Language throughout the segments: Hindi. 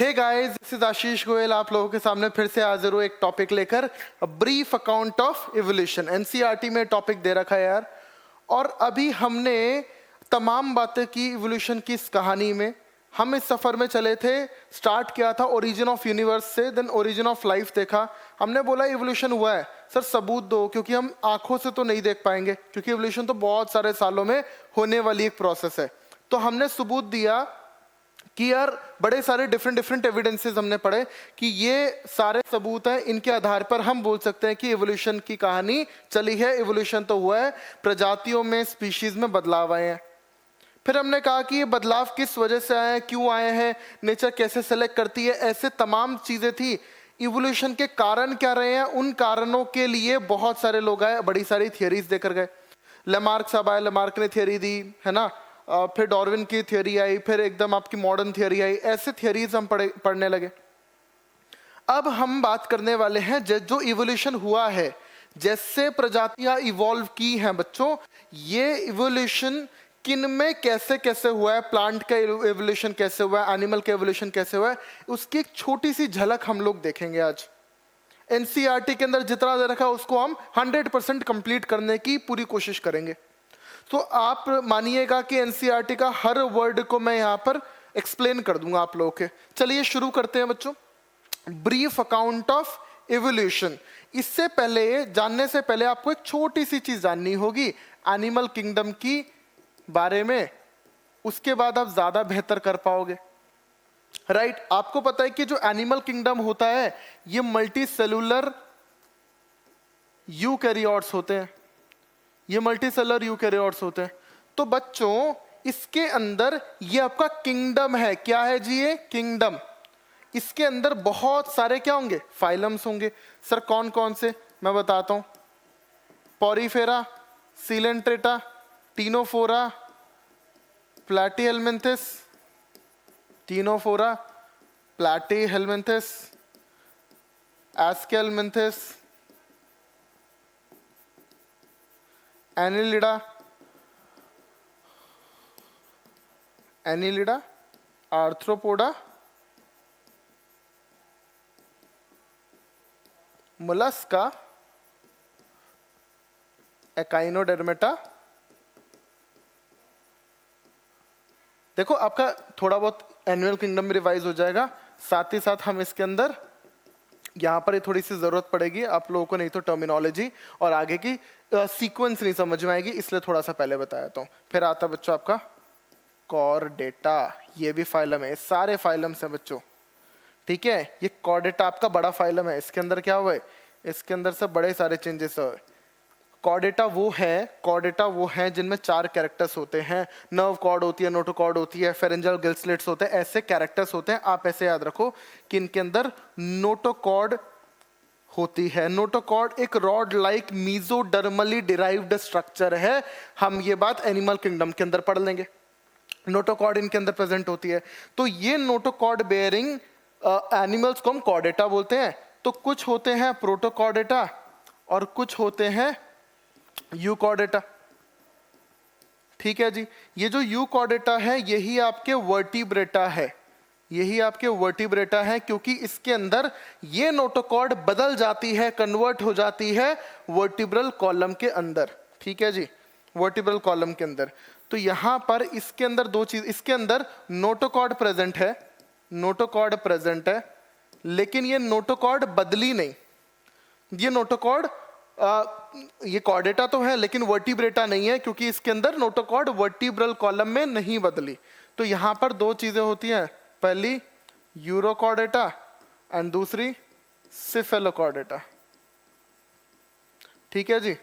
Hey guys, this is Ashish Goyal आप लोगों के सामने फिर से हाजिर हूँ एक टॉपिक लेकर, brief account of evolution. NCERT में टॉपिक दे रखा है यार। और अभी हमने तमाम बातें की इवोल्यूशन की इस कहानी में। हम इस सफर में चले थे, स्टार्ट किया था ओरिजिन ऑफ यूनिवर्स से, देन ओरिजिन ऑफ लाइफ देखा। हमने बोला इवोल्यूशन हुआ है सर, सबूत दो, क्योंकि हम आंखों से तो नहीं देख पाएंगे, क्योंकि इवोल्यूशन तो बहुत सारे सालों में होने वाली एक प्रोसेस है। तो हमने सबूत दिया कि यार बड़े सारे डिफरेंट एविडेंसेस हमने पढ़े कि ये सारे सबूत हैं, इनके आधार पर हम बोल सकते हैं कि इवोल्यूशन की कहानी चली है, इवोल्यूशन तो हुआ है, प्रजातियों में, स्पीशीज में बदलाव आए हैं। फिर हमने कहा कि ये बदलाव किस वजह से आए हैं, क्यों आए हैं, नेचर कैसे सेलेक्ट करती है, ऐसे तमाम चीजें थी। इवोल्यूशन के कारण क्या रहे हैं, उन कारणों के लिए बहुत सारे लोग आए, बड़ी सारी थियरीज देकर गए। लेमार्क साहब आए, लेमार्क ने थियरी दी, है ना। फिर डार्विन की थियरी आई, फिर एकदम आपकी मॉडर्न थियरी आई, ऐसे थियरीज हम पढ़ने लगे। अब हम बात करने वाले हैं जो इवोल्यूशन हुआ है, जैसे प्रजातियां इवॉल्व की हैं बच्चों, ये इवोल्यूशन किन में कैसे कैसे हुआ है, प्लांट का इवोल्यूशन कैसे हुआ है, एनिमल का इवोल्यूशन कैसे हुआ है, उसकी एक छोटी सी झलक हम लोग देखेंगे आज। एनसीईआरटी के अंदर जितना दे रखा है उसको हम 100% कंप्लीट करने की पूरी कोशिश करेंगे। तो आप मानिएगा कि एनसीईआरटी का हर वर्ड को मैं यहाँ पर एक्सप्लेन कर दूंगा आप लोगों के। चलिए शुरू करते हैं बच्चों। Brief account of evolution. इससे पहले, जानने से पहले आपको एक छोटी सी चीज जाननी होगी एनिमल किंगडम की बारे में, उसके बाद आप ज्यादा बेहतर कर पाओगे। राइट, आपको पता है कि जो एनिमल किंगडम होता है ये मल्टी सेलुलर यूकैरियोट्स होते हैं, ये मल्टीसेलर यूकैरियोट्स होते हैं। तो बच्चों इसके अंदर ये आपका किंगडम है, क्या है जी, ये किंगडम। इसके अंदर बहुत सारे क्या होंगे, फाइलम्स होंगे। सर कौन कौन से, मैं बताता हूं। Porifera, Coelenterata, Ctenophora, Platyhelminthes, Ctenophora, Platyhelminthes, Aschelminthes, Annelida, Annelida, Arthropoda, Mollusca, Echinodermata. देखो आपका थोड़ा बहुत एनिमल किंगडम में रिवाइज हो जाएगा, साथ ही साथ हम इसके अंदर यहाँ पर थोड़ी सी जरूरत पड़ेगी आप लोगों को, नहीं तो टर्मिनोलॉजी और आगे की सीक्वेंस नहीं समझ में आएगी, इसलिए थोड़ा सा पहले बताया तो। फिर आता बच्चों आपका कॉर्डेटा, ये भी फाइलम है, सारे फाइलम्स हैं बच्चों, ठीक है। ये कॉर्डेटा आपका बड़ा फाइलम है, इसके अंदर क्या हुआ है, इसके अंदर से बड़े सारे चेंजेस हुए। कॉर्डेटा वो है जिनमें 4 कैरेक्टर्स होते हैं, नर्व कॉर्ड होती है, नोटोकॉर्ड होती है, फेरेंजियल गिल्सलेट्स होते हैं, ऐसे कैरेक्टर्स होते हैं। आप ऐसे याद रखो कि इनके अंदर नोटोकॉर्ड होती है। नोटोकॉर्ड एक rod like mesodermally derived structure है, हम ये बात एनिमल किंगडम के अंदर पढ़ लेंगे। नोटोकॉर्ड इनके अंदर प्रेजेंट होती है। तो ये नोटोकॉर्ड बेयरिंग एनिमल्स को हम कॉर्डेटा बोलते हैं। तो कुछ होते हैं प्रोटोकॉर्डेटा और कुछ होते हैं यूकॉर्डेटा, ठीक है जी। ये जो यूकॉर्डेटा है यही आपके वर्टिब्रेटा है, यही आपके वर्टिब्रेटा है, क्योंकि इसके अंदर ये नोटोकॉर्ड बदल जाती है, कन्वर्ट हो जाती है वर्टिब्रल कॉलम के अंदर, ठीक है जी, वर्टिब्रल कॉलम के अंदर। तो यहां पर इसके अंदर 2 चीज, इसके अंदर नोटोकॉर्ड प्रेजेंट है, नोटोकॉर्ड प्रेजेंट है, लेकिन ये नोटोकॉर्ड बदली नहीं। ये नोटोकॉर्ड ये कॉर्डेटा तो है लेकिन वर्टिब्रेटा नहीं है, क्योंकि इसके अंदर नोटोकॉर्ड वर्टिब्रल कॉलम में नहीं बदली। तो यहां पर 2 चीजें होती हैं, पहली यूरोकॉर्डेटा एंड दूसरी सिफेलोकॉर्डेटा, ठीक है जी,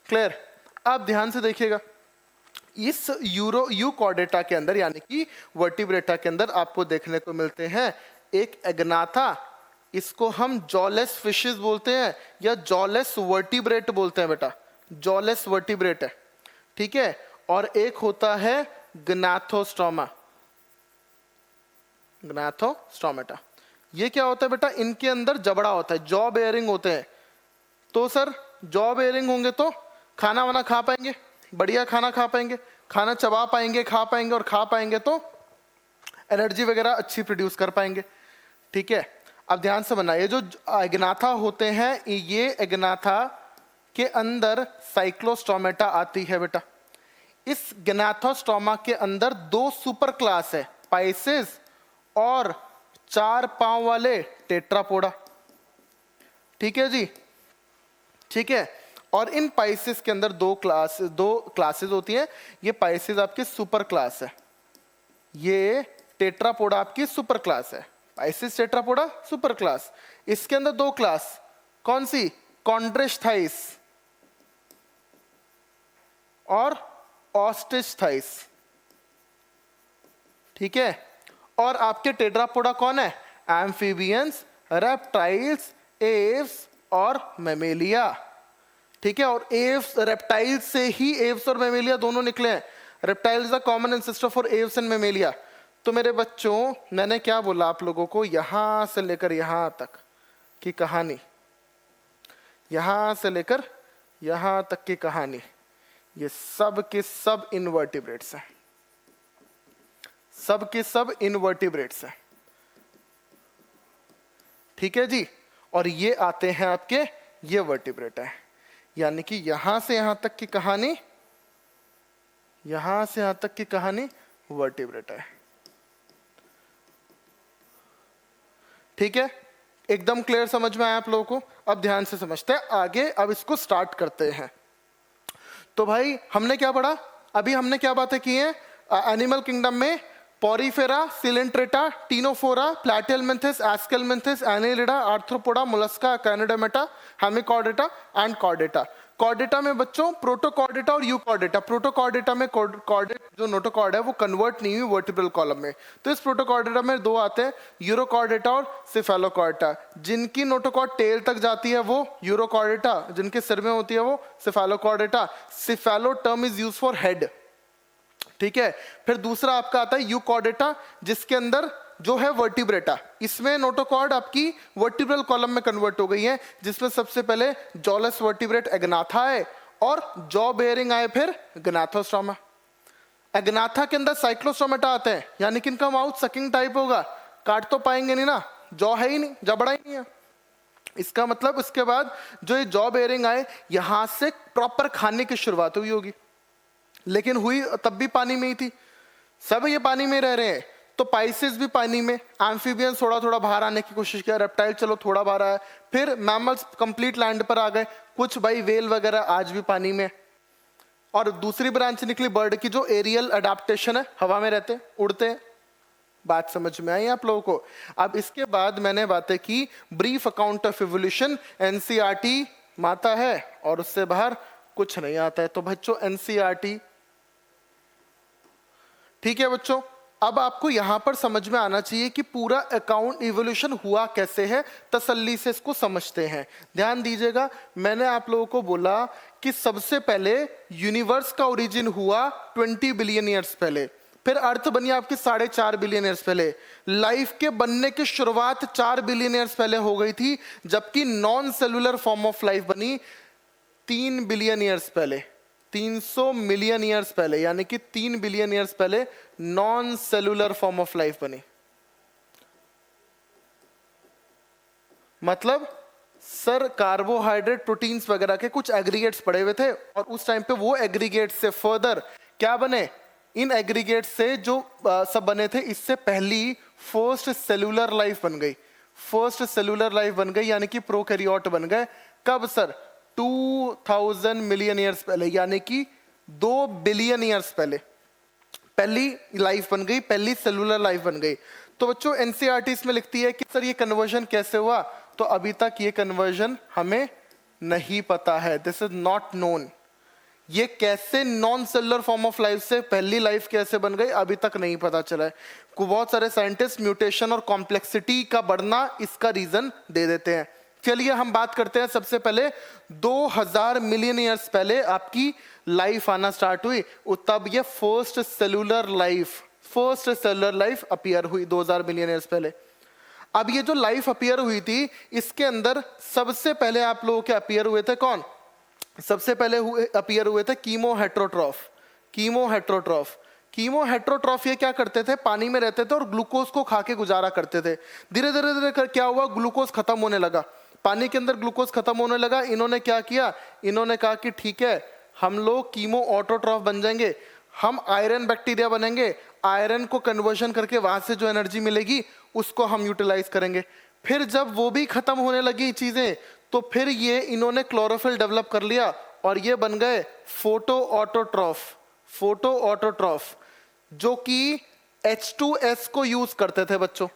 क्लियर। आप ध्यान से देखिएगा, इस यूकॉर्डेटा के अंदर यानी कि वर्टिब्रेटा के अंदर आपको देखने को मिलते हैं एक एग्नाथा, इसको हम जॉलेस फिशेस बोलते हैं या जॉलेस वर्टिब्रेट बोलते हैं बेटा, जॉलेस वर्टिब्रेट है, ठीक है। और एक होता है ग्नाथोस्टोमा, ग्नाथोस्टोमेटा। ये क्या होता है बेटा, इनके अंदर जबड़ा होता है, जॉ बेयरिंग होते हैं। तो सर जॉ बेयरिंग होंगे तो खाना वाना खा पाएंगे, बढ़िया खाना खा पाएंगे, खाना चबा पाएंगे, खा पाएंगे, और खा पाएंगे तो एनर्जी वगैरह अच्छी प्रोड्यूस कर पाएंगे। ठीक है, अब ध्यान से बनना, ये जो एग्नाथा होते हैं, ये एग्नाथा के अंदर साइक्लोस्टोमेटा आती है बेटा। इस ग्नाथोस्टोमा के अंदर दो सुपर क्लास है, पाइसेस और 4 पांव वाले टेट्रापोडा। ठीक है जी, ठीक है। और इन पाइसेस के अंदर दो क्लासेस होती हैं। ये पाइसेस आपकी सुपर क्लास है, ये टेट्रापोडा आपकी सुपर क्लास है। Pisces Tetrapoda super class. इसके अंदर दो क्लास, कौन सी? कॉन्ड्रेस्टाइस और ऑस्टिस्टाइस। ठीक है, और आपके टेट्रापोडा कौन है? एम्फीबियंस, रेप्टाइल्स, एव्स और मैमेलिया। ठीक है, और एव्स, रेप्टाइल्स से ही एव्स और मैमेलिया दोनों निकले हैं। Reptiles is the common ancestor for Aves and Mammalia. तो मेरे बच्चों, मैंने क्या बोला आप लोगों को, यहां से लेकर यहां तक की कहानी, यहां से लेकर यहां तक की कहानी, ये सब के सब इनवर्टिब्रेट्स हैं, सब के सब इनवर्टिब्रेट्स हैं। ठीक है जी, और ये आते हैं आपके, ये वर्टिब्रेट है। यानी कि यहां से यहां तक की कहानी, यहां से यहां तक की कहानी वर्टिब्रेट है। ठीक है, एकदम क्लियर समझ में आया आप लोगों को? अब ध्यान से समझते हैं आगे, अब इसको स्टार्ट करते हैं। तो भाई हमने क्या पढ़ा? अभी हमने क्या बातें की हैं? एनिमल किंगडम में Porifera, Coelenterata, Ctenophora, Platyhelminthes, Aschelminthes, Annelida, Arthropoda, Mollusca, Echinodermata, Hemichordata and Chordata. Chordata में बच्चों प्रोटोकॉर्डेटा और यूकॉर्डेटा। प्रोटोकॉर्डेटा में कॉर्डेट जो नोटोकॉर्ड है वो कन्वर्ट नहीं हुई वर्टिब्रल कॉलम में। तो इस प्रोटोकॉर्डेटा में दो आते हैं, यूरोकॉर्डेटा और सिफेलोकॉर्डेटा। जिनकी नोटोकॉर्ड टेल तक जाती है वो यूरोकॉर्डेटा, जिनके सिर में होती है वो cephalochordata. Cephalo term is use for head. ठीक है, फिर दूसरा आपका आता है यूकॉर्डेटा, जिसके अंदर जो है वर्टिब्रेटा। इसमें नोटोकॉर्ड आपकी वर्टिब्रल कॉलम में कन्वर्ट हो गई है, जिसमें सबसे पहले जॉलस वर्टिब्रेट एग्नाथा है और जॉ बेयरिंग आए, फिर ग्नाथोस्टोमा। एग्नाथा के अंदर साइक्लोस्टोमेटा आते हैं, यानी कि इनका माउथ सकिंग टाइप होगा, काट तो पाएंगे नहीं ना, जॉ है ही नहीं, जबड़ा ही नहीं है। इसका मतलब उसके बाद जो ये जॉ बेयरिंग आए, यहां से प्रॉपर खाने की शुरुआत हुई होगी, लेकिन हुई तब भी पानी में ही थी। सब ये पानी में रह रहे हैं, तो पाइसेस भी पानी में, एम्फीबियंस थोड़ा थोड़ा बाहर आने की कोशिश किया, रेप्टाइल चलो थोड़ा बाहर आया, फिर मैमल्स कंप्लीट लैंड पर आ गए, कुछ भाई वेल वगैरह आज भी पानी में। और दूसरी ब्रांच निकली बर्ड की, जो एरियल अडेप्टेशन है, हवा में रहते उड़ते हैं। बात समझ में आई आप लोगों को? अब इसके बाद मैंने बातें की brief account of evolution, NCERT माता है और उससे बाहर कुछ नहीं आता है। तो बच्चों एनसीईआरटी, ठीक है बच्चों, अब आपको यहां पर समझ में आना चाहिए कि पूरा अकाउंट इवोल्यूशन हुआ कैसे है। तसल्ली से इसको समझते हैं, ध्यान दीजिएगा। मैंने आप लोगों को बोला कि सबसे पहले यूनिवर्स का ओरिजिन हुआ 20 बिलियन ईयर्स पहले, फिर अर्थ बनी आपकी 4.5 बिलियन ईयर्स पहले। लाइफ के बनने की शुरुआत 4 बिलियन ईयर्स पहले हो गई थी, जबकि non cellular form of life बनी 3 बिलियन ईयर्स पहले, 300 मिलियन ईयर्स पहले, यानी कि 3 बिलियन ईयर्स पहले non cellular form of life बनी। मतलब सर कार्बोहाइड्रेट, प्रोटीन्स वगैरह के कुछ एग्रीगेट्स पड़े हुए थे, और उस टाइम पे वो एग्रीगेट्स से फर्दर क्या बने? इन एग्रीगेट्स से जो सब बने थे, इससे पहली फर्स्ट सेलुलर लाइफ बन गई। फर्स्ट सेलुलर लाइफ बन गई, यानी कि प्रोकैरियोट बन गए। कब सर? 2000 मिलियन ईयर्स पहले, यानी कि 2 बिलियन ईयर्स पहले पहली लाइफ बन गई, पहली सेलुलर लाइफ बन गई। तो बच्चों एनसीईआरटी इसमें लिखती है कि सर ये कन्वर्जन कैसे हुआ? तो अभी तक ये कन्वर्जन हमें नहीं पता है, दिस इज नॉट नोन। ये कैसे non cellular form of life से पहली लाइफ कैसे बन गई, अभी तक नहीं पता चला है। बहुत सारे साइंटिस्ट म्यूटेशन और कॉम्प्लेक्सिटी का बढ़ना इसका रीजन दे देते हैं। चलिए हम बात करते हैं, सबसे पहले 2000 मिलियन ईयर्स पहले आपकी लाइफ आना स्टार्ट हुई, तब ये फर्स्ट सेलुलर लाइफ अपीयर हुई 2000 मिलियन ईयर्स पहले। अब ये जो लाइफ अपीयर हुई थी, इसके अंदर सबसे पहले आप लोगों के अपीयर हुए थे कौन? सबसे पहले अपीयर हुए थे कीमो हेट्रोट्रॉफ। कीमो हेट्रोट्रॉफी क्या करते थे, पानी में रहते थे और ग्लूकोज को खा के गुजारा करते थे। धीरे धीरे धीरे कर क्या हुआ, ग्लूकोज खत्म होने लगा, पानी के अंदर ग्लूकोज खत्म होने लगा। इन्होंने क्या किया, इन्होंने कहा कि ठीक है हम लोग कीमो ऑटोट्रॉफ बन जाएंगे, हम आयरन बैक्टीरिया बनेंगे, आयरन को कन्वर्शन करके वहां से जो एनर्जी मिलेगी उसको हम यूटिलाइज करेंगे। फिर जब वो भी खत्म होने लगी चीजें, तो फिर ये इन्होंने क्लोरोफिल डेवलप कर लिया और ये बन गए फोटो ऑटोट्रॉफ। फोटो ऑटोट्रॉफ जो कि H2S को यूज करते थे बच्चों,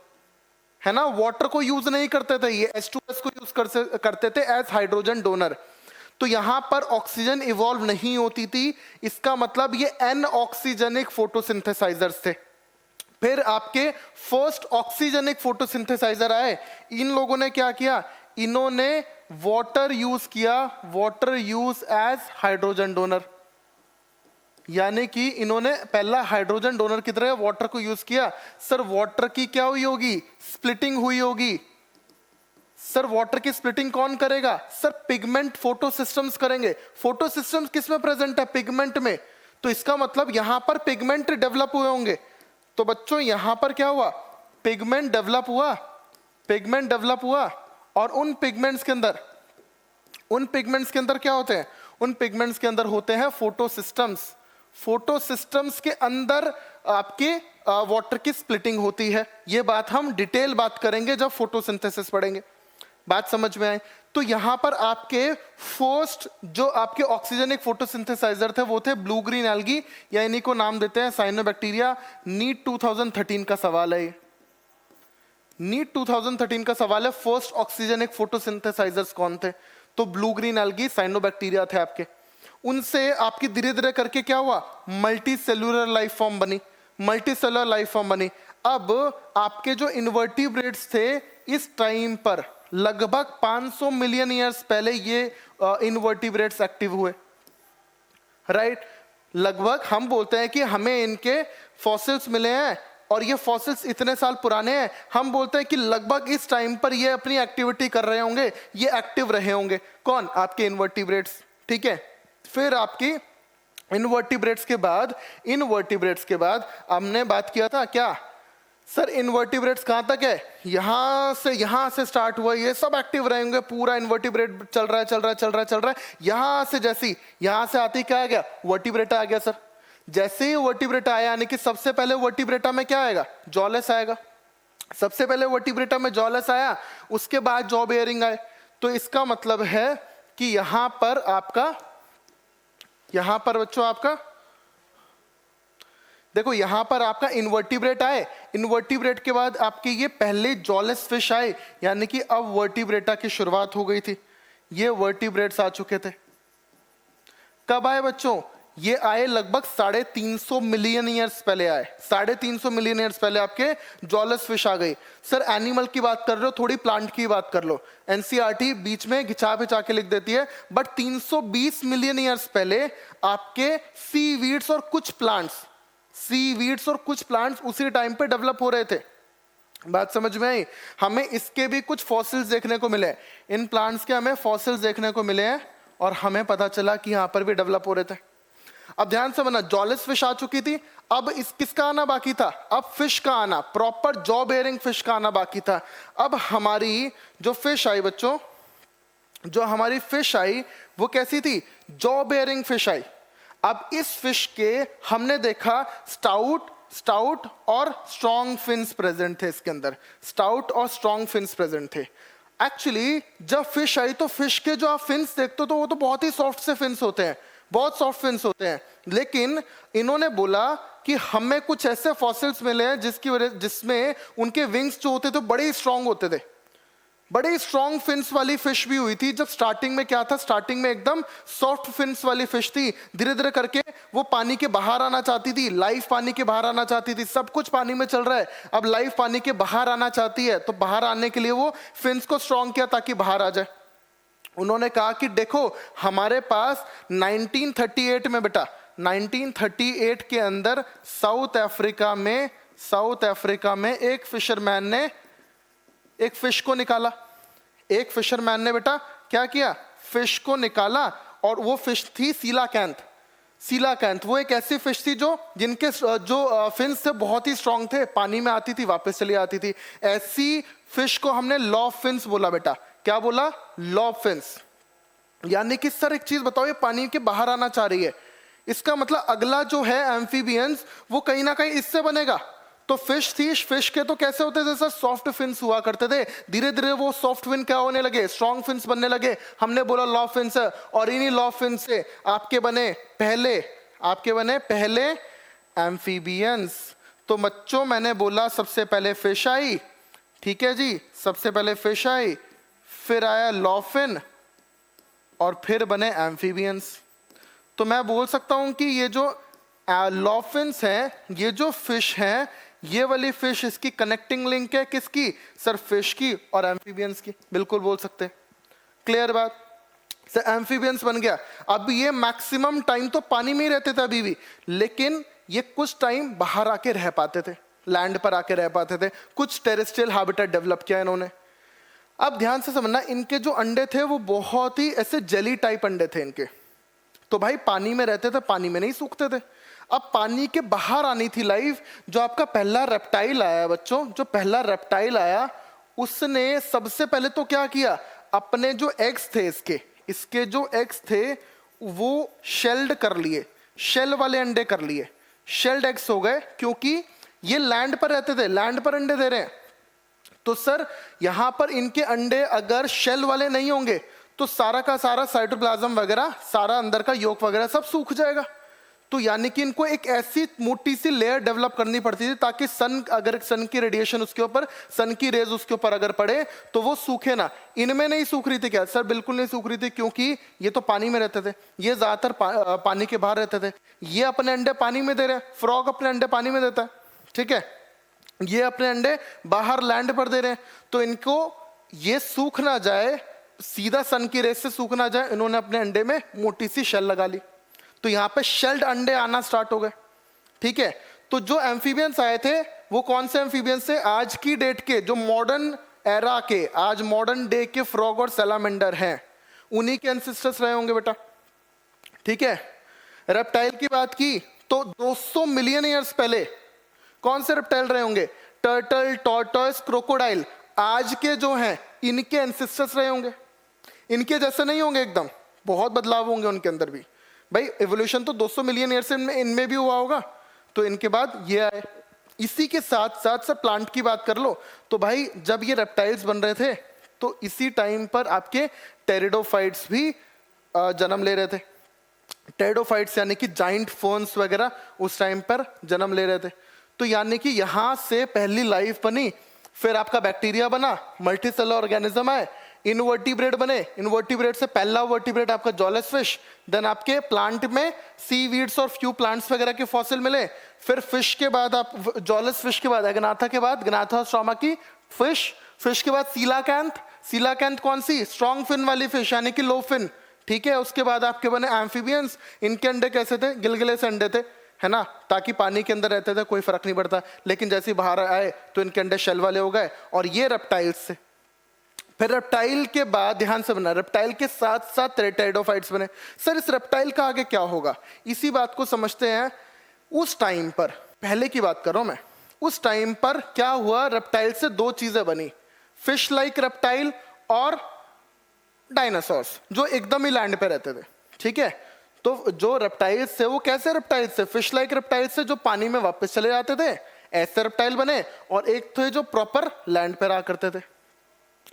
है ना, वाटर को यूज नहीं करते थे, ये H2S को यूज करते थे एज हाइड्रोजन डोनर। तो यहां पर ऑक्सीजन इवॉल्व नहीं होती थी, इसका मतलब ये एन ऑक्सीजनिक फोटोसिंथेसाइजर्स थे। फिर आपके फर्स्ट ऑक्सीजनिक फोटोसिंथेसाइजर आए, इन लोगों ने क्या किया, इन्होंने वाटर यूज किया, water use as hydrogen donor, यानी कि इन्होंने पहला हाइड्रोजन डोनर की तरह वाटर को यूज किया। सर वाटर की क्या हुई होगी, स्प्लिटिंग हुई होगी। सर वाटर की स्प्लिटिंग कौन करेगा, सर पिगमेंट फोटो सिस्टम्स करेंगे। फोटो सिस्टम्स किस में प्रेजेंट है, पिगमेंट में, तो इसका मतलब यहां पर पिगमेंट डेवलप हुए होंगे। तो बच्चों यहां पर क्या हुआ, पिगमेंट डेवलप हुआ, पिगमेंट डेवलप हुआ, और उन पिगमेंट्स के अंदर क्या होते हैं, उन पिगमेंट्स के अंदर होते हैं फोटो सिस्टम्स। फोटो सिस्टम्स के अंदर आपके वाटर की स्प्लिटिंग होती है। ये बात हम डिटेल बात करेंगे जब फोटोसिंथेसिस पढ़ेंगे, बात समझ में आए। तो यहां पर आपके फर्स्ट जो आपके ऑक्सीजनिक फोटोसिंथेसाइजर थे वो थे ब्लू ग्रीन एल्गी, या इन्हीं को नाम देते हैं साइनोबैक्टीरिया। नीट 2013 का सवाल है, नीट 2013 का सवाल है, फर्स्ट ऑक्सीजनिक फोटोसिंथेसाइजर्स कौन थे, तो ब्लू ग्रीन एल्गी साइनोबैक्टीरिया थे आपके। उनसे आपकी धीरे धीरे करके क्या हुआ, मल्टी सेल्यूलर लाइफ फॉर्म बनी, मल्टी सेल्यूलर लाइफ फॉर्म बनी। अब आपके जो इन्वर्टिब्रेट्स थे इस टाइम पर लगभग 500 मिलियन ईयर्स पहले ये इन्वर्टिब्रेट्स एक्टिव हुए, राइट। लगभग हम बोलते हैं कि हमें इनके फॉसिल्स मिले हैं और ये फॉसिल्स इतने साल पुराने हैं, हम बोलते हैं कि लगभग इस टाइम पर ये अपनी एक्टिविटी कर रहे होंगे, ये एक्टिव रहे होंगे। कौन, आपके इन्वर्टिब्रेट्स, ठीक है। फिर आपकी इन्वर्टिब्रेट्स के बाद हमने बात किया था क्या, सर इन्वर्टिब्रेट्स कहां तक है, यहां से स्टार्ट हुआ, ये सब एक्टिव रहेंगे, पूरा इन्वर्टिब्रेट चल रहा है। यहां से जैसी यहां से आती क्या आ गया, वर्टिब्रेटा आ गया। सर जैसे ही वर्टिब्रेटा आया, यानी कि सबसे पहले वर्टिब्रेटा में क्या आएगा, जॉलेस आएगा। सबसे पहले वर्टिब्रेटा में जॉलेस आया, उसके बाद जॉ बेयरिंग आए। तो इसका मतलब है कि यहां पर बच्चों आपका देखो, यहां पर आपका इन्वर्टिब्रेट आए, इन्वर्टिब्रेट के बाद आपके ये पहले जॉलेस फिश आए, यानी कि अब वर्टिब्रेटा की शुरुआत हो गई थी। ये वर्टिब्रेट्स आ चुके थे, कब आए बच्चों, ये आए लगभग 350 मिलियन ईयर्स पहले आए, 350 मिलियन ईयर्स पहले आपके जॉलेस फिश आ गई। सर एनिमल की बात कर रहे हो, थोड़ी प्लांट की बात कर लो, एनसीईआरटी बीच में घिचा पिचा के लिख देती है, बट 320 मिलियन ईयर्स पहले आपके सीवीड्स और कुछ प्लांट्स उसी टाइम पे डेवलप हो रहे थे। बात समझ में आई। हमें इसके भी कुछ फॉसिल्स देखने को मिले, इन प्लांट्स के हमें फॉसिल्स देखने को मिले हैं और हमें पता चला कि यहां पर भी डेवलप हो रहे थे। अब ध्यान से बना, जॉलेस फिश आ चुकी थी, अब किसका आना बाकी था, अब फिश का आना, प्रॉपर जॉ बेयरिंग फिश का आना बाकी था। अब हमारी जो फिश आई बच्चों, जो हमारी फिश आई वो कैसी थी, जॉ बेयरिंग फिश आई। अब इस फिश के हमने देखा स्टाउट और स्ट्रॉन्ग फिन्स प्रेजेंट थे, इसके अंदर स्टाउट और स्ट्रॉन्ग फिन्स प्रेजेंट थे। एक्चुअली जब फिश आई तो फिश के जो आप फिन्स देखते हो तो वो तो बहुत ही सॉफ्ट से फिन्स होते हैं, बहुत सॉफ्ट फिन्स होते हैं। लेकिन इन्होंने बोला कि हमें कुछ ऐसे फॉसिल्स मिले हैं जिसमें उनके विंग्स जो होते थे बड़े स्ट्रांग होते थे, बड़े स्ट्रॉन्ग फिन्स वाली फिश भी हुई थी। जब स्टार्टिंग में क्या था, स्टार्टिंग में एकदम सॉफ्ट फिन्स वाली फिश थी, धीरे धीरे करके वो पानी के बाहर आना चाहती थी, लाइफ पानी के बाहर आना चाहती थी। सब कुछ पानी में चल रहा है, अब लाइफ पानी के बाहर आना चाहती है, तो बाहर आने के लिए वो फिन्स को स्ट्रॉन्ग किया ताकि बाहर आ जाए। उन्होंने कहा कि देखो हमारे पास 1938 में बेटा 1938 के अंदर साउथ अफ्रीका में एक फिशरमैन ने एक फिश को निकाला। एक फिशरमैन ने बेटा क्या किया, फिश को निकाला, और वो फिश थी सीलाकैंथ। सीलाकैंथ वो एक ऐसी फिश थी जो जिनके जो फिन्स थे बहुत ही स्ट्रांग थे, पानी में आती थी वापस चली आती थी। ऐसी फिश को हमने लॉ ऑफ फिन्स बोला बेटा। क्या बोला? Law of fins. यानी कि सर एक चीज बताओ, ये पानी के बाहर आना चाह रही है, इसका मतलब अगला जो है एम्फीबियंस वो कहीं ना कहीं इससे बनेगा। तो फिश थी, फिश के तो कैसे होते थे सर? सॉफ्ट फिन्स हुआ करते थे। धीरे धीरे वो सॉफ्ट फिन क्या होने लगे? स्ट्रॉन्ग फिन्स बनने लगे। हमने बोला लॉ फिन्स है, और इन्हीं लॉ फिन्स से आपके बने पहले एम्फीबियंस। तो बच्चों मैंने बोला सबसे पहले फिश आई, ठीक है जी, सबसे पहले फिश आई, फिर आया लॉ फिन, और फिर बने एम्फीबियंस। तो मैं बोल सकता हूं कि ये जो लॉफिन्स हैं, ये जो फिश हैं, ये वाली फिश इसकी कनेक्टिंग लिंक है किसकी? सर फिश की और एम्फीबियंस की। बिल्कुल बोल सकते हैं। क्लियर बात? सर एम्फीबियंस बन गया। अब ये मैक्सिमम टाइम तो पानी में ही रहते थे अभी भी, लेकिन ये कुछ टाइम बाहर आके रह पाते थे, लैंड पर आके रह पाते थे। कुछ टेरेस्ट्रियल हैबिटेट डेवलप किया इन्होंने। अब ध्यान से समझना, इनके जो अंडे थे वो बहुत ही ऐसे जेली टाइप अंडे थे इनके। तो भाई पानी में रहते थे, पानी में नहीं सूखते थे। अब पानी के बाहर आनी थी लाइफ। जो आपका पहला रेप्टाइल आया बच्चों, जो पहला रेप्टाइल आया, उसने सबसे पहले तो क्या किया? अपने जो एग्स थे इसके जो एग्स थे वो शेल्ड कर लिए, शेल वाले अंडे कर लिए, शेल्ड एग्स हो गए, क्योंकि ये लैंड पर रहते थे, लैंड पर अंडे दे रहे हैं। तो सर यहां पर इनके अंडे अगर शेल वाले नहीं होंगे तो सारा का सारा साइटोप्लाज्म वगैरह, सारा अंदर का योक वगैरह सब सूख जाएगा। तो यानी कि इनको एक ऐसी मोटी सी लेयर डेवलप करनी पड़ती थी ताकि अगर सन की रेडिएशन उसके ऊपर, सन की रेज उसके ऊपर अगर पड़े तो वो सूखे ना। इनमें नहीं सूख रही थी क्या? सर बिल्कुल नहीं सूख रही थी, क्योंकि ये तो पानी में रहते थे, ये ज्यादातर पानी के बाहर रहते थे। ये अपने अंडे पानी में दे रहे हैं, फ्रॉग अपने अंडे पानी में देता है, ठीक है, ये अपने अंडे बाहर लैंड पर दे रहे हैं। तो इनको ये सूख ना जाए, सीधा सन की रेस से सूख ना जाए, इन्होंने अपने अंडे में मोटी सी शेल लगा ली। तो यहां पे शेल्ड अंडे आना स्टार्ट हो गए, ठीक है। तो जो एम्फीबियंस आए थे वो कौन से एम्फीबियंस थे? आज की डेट के जो मॉडर्न एरा के, आज मॉडर्न डे के फ्रॉग और सैलामेंडर हैं, उन्हीं के एंसेस्टर्स रहे होंगे बेटा, ठीक है। रेप्टाइल की बात की तो 200 मिलियन ईयर्स पहले कौन से रेप्टाइल रहे होंगे? टर्टल, टॉर्टोइस, क्रोकोडाइल, आज के जो हैं इनके एंसेस्टर्स रहे होंगे। इनके जैसे नहीं होंगे एकदम, बहुत बदलाव होंगे उनके अंदर भी। भाई एवोल्यूशन तो 200 मिलियन ईयर से इनमें भी हुआ होगा, तो इनके बाद ये आए। इसी के साथ साथ सर प्लांट की बात कर लो तो भाई जब ये रेप्टाइल्स बन रहे थे तो इसी टाइम पर आपके टेरिडोफाइट्स भी जन्म ले रहे थे। टेरिडोफाइट्स यानी कि जाइंट फर्न्स वगैरह उस टाइम पर जन्म ले रहे थे। तो यानी कि यहां से पहली लाइफ बनी, फिर आपका बैक्टीरिया बना, मल्टीसेलुलर ऑर्गेनिज्म आए, इनवर्टिब्रेट बने, इनवर्टिब्रेट से पहला वर्टिब्रेट आपका जॉलेस फिश, देन आपके प्लांट में सी वीड्स और फ्यू प्लांट्स वगैरह के फॉसिल मिले, फिर फिश के बाद आप जॉलेस फिश के बाद एग्नाथा के बाद गनाथोस्ट्रोमा की फिश, फिश के बाद सीलाकैंथ, सीलाकैंथ कौन सी? स्ट्रॉन्ग फिन वाली फिश यानी कि लो फिन, ठीक है। उसके बाद आपके बने एम्फीबियंस, इनके अंडे कैसे थे? गिलगिले से अंडे थे, है ना, ताकि पानी के अंदर रहते थे कोई फर्क नहीं पड़ता, लेकिन जैसे बाहर आए तो इनके अंडे शेल वाले हो गए, और ये रेप्टाइल्स से। फिर रेप्टाइल के बाद ध्यान से बना, रेप्टाइल के साथ साथ टेरिडोफाइट्स बने। सर इस रेप्टाइल का आगे क्या होगा? इसी बात को समझते हैं। उस टाइम पर, पहले की बात कर रहा हूं मैं, उस टाइम पर क्या हुआ? रेप्टाइल से दो चीजें बनी, फिश लाइक रेप्टाइल और डायनासोर्स जो एकदम ही लैंड पे रहते थे, ठीक है। तो जो रेप्टाइल्स थे वो कैसे रेप्टाइल्स थे? फिश लाइक रेप्टाइल्स से जो पानी में वापस चले जाते थे, ऐसे रेप्टाइल बने, और एक थे जो प्रॉपर लैंड पे रहा करते थे,